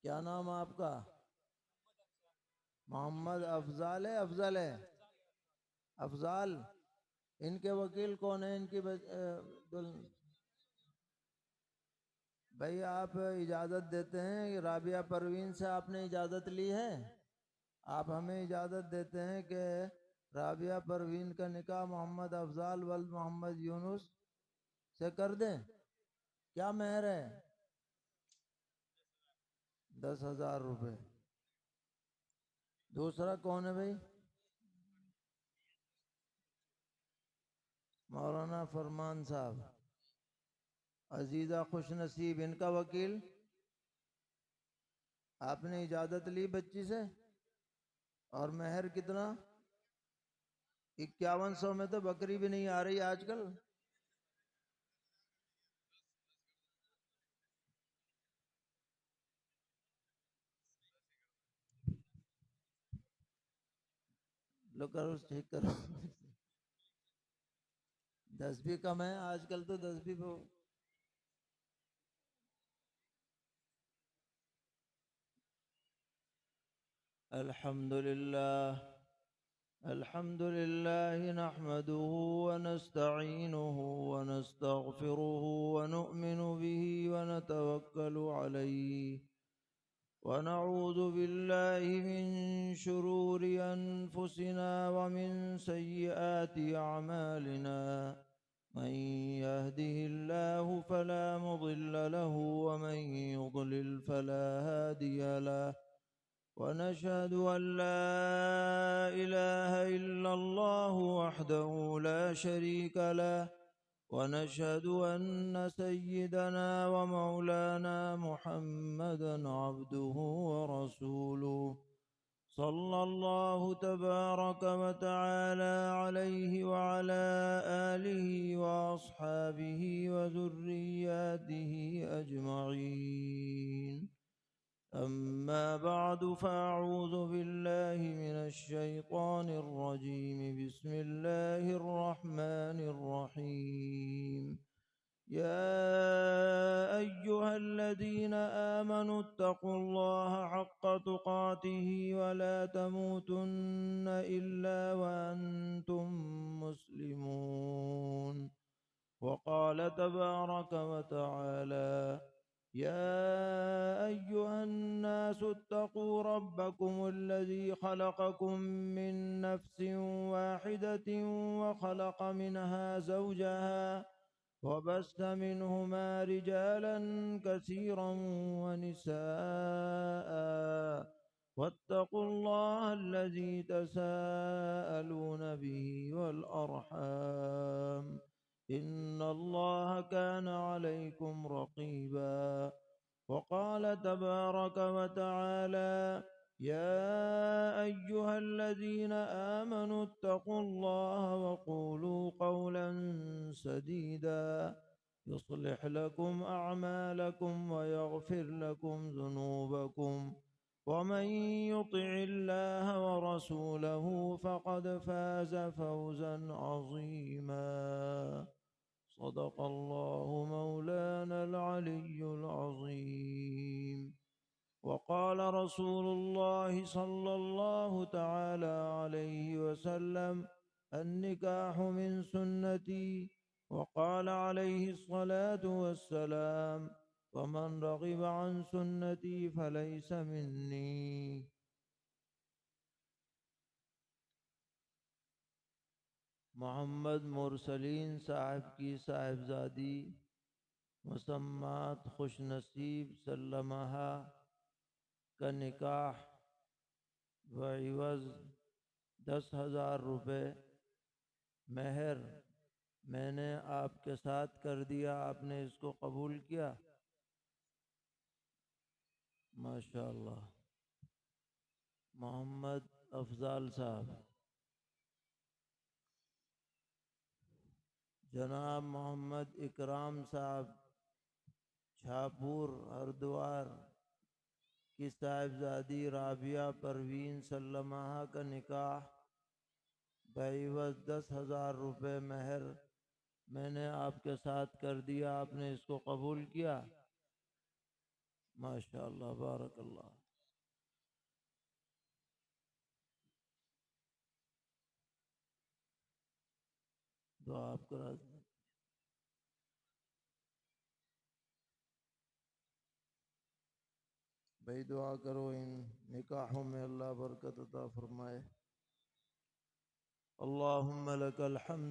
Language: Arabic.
کیا نام ہے آپ کا؟ محمد افضال ہے، افضل ہے؟ افضال۔ ان کے وکیل کون ہیں؟ ان کی بھائی آپ اجازت دیتے ہیں کہ رابعہ پروین سے آپ نے اجازت لی ہے؟ آپ ہمیں اجازت دیتے ہیں کہ رابعہ پروین کا نکاح محمد افضال ولد محمد یونس سے کر دیں؟ کیا مہر ہے؟ 10,000 روپے۔ دوسرا کون ہے بھائی؟ مولانا فرمان صاحب۔ عزیزہ خوش نصیب ان کا وکیل؟ آپ نے اجازت لی بچی سے؟ اور مہر کتنا؟ 5100 میں تو بکری بھی نہیں آ رہی آج کل۔ لو کرو ٹھیک کرو۔ 10 بھی کم ہے آج کل تو، 10 بھی الحمد لله نحمده ونستعينه ونستغفره ونؤمن به ونتوكل عليه ونعوذ بالله من شرور أنفسنا ومن سيئات أعمالنا من يهده الله فلا مضل له ومن يضلل فلا هادي له ونشهد أن لا إله إلا الله وحده لا شريك له ونشهد أن سيدنا ومولانا محمدا عبده ورسوله صلى الله تبارك وتعالى عليه وعلى آله وأصحابه وذرياته أجمعين. أما بعد فأعوذ بالله من الشيطان الرجيم. بسم الله الرحمن الرحيم. يا أيها الذين آمنوا اتقوا الله حق تقاته ولا تموتن إلا وأنتم مسلمون. وقال تبارك وتعالى: يا أيها الناس اتقوا ربكم الذي خلقكم من نفس واحدة وخلق منها زوجها وبث منهما رجالا كثيرا ونساء واتقوا الله الذي تساءلون به والأرحام إن الله كان عليكم رقيبا. وقال تبارك وتعالى: يا أيها الذين آمنوا اتقوا الله وقولوا قولا سديدا يصلح لكم أعمالكم ويغفر لكم ذنوبكم ومن يطع الله ورسوله فقد فاز فوزا عظيما. صدق الله مولانا العلي العظيم. وقال رسول الله صلى الله تعالى عليه وسلم: النكاح من سنتي. وقال عليه الصلاة والسلام: ومن رغب عن سنتي فليس مني. محمد مرسلین صاحب کی صاحبزادی مسمات خوش نصیب سلمہ کا نکاح بعوض 10,000 روپے مہر میں نے آپ کے ساتھ کر دیا. آپ نے اس کو قبول کیا؟ ماشاءاللہ. محمد افضال صاحب. جناب محمد اکرام صاحب چھاپور ہردوار کی صاحبزادی رابعہ پروین سلمہ کا نکاح بعوض 10,000 روپے مہر میں نے آپ کے ساتھ کر دیا. آپ نے اس کو قبول کیا؟ ماشاء اللہ بارک اللہ. دعا آپ کرا دیں. بھائی دعا کرو ان نکاحوں میں اللہ برکت عطا فرمائے. اللہم لک الحمد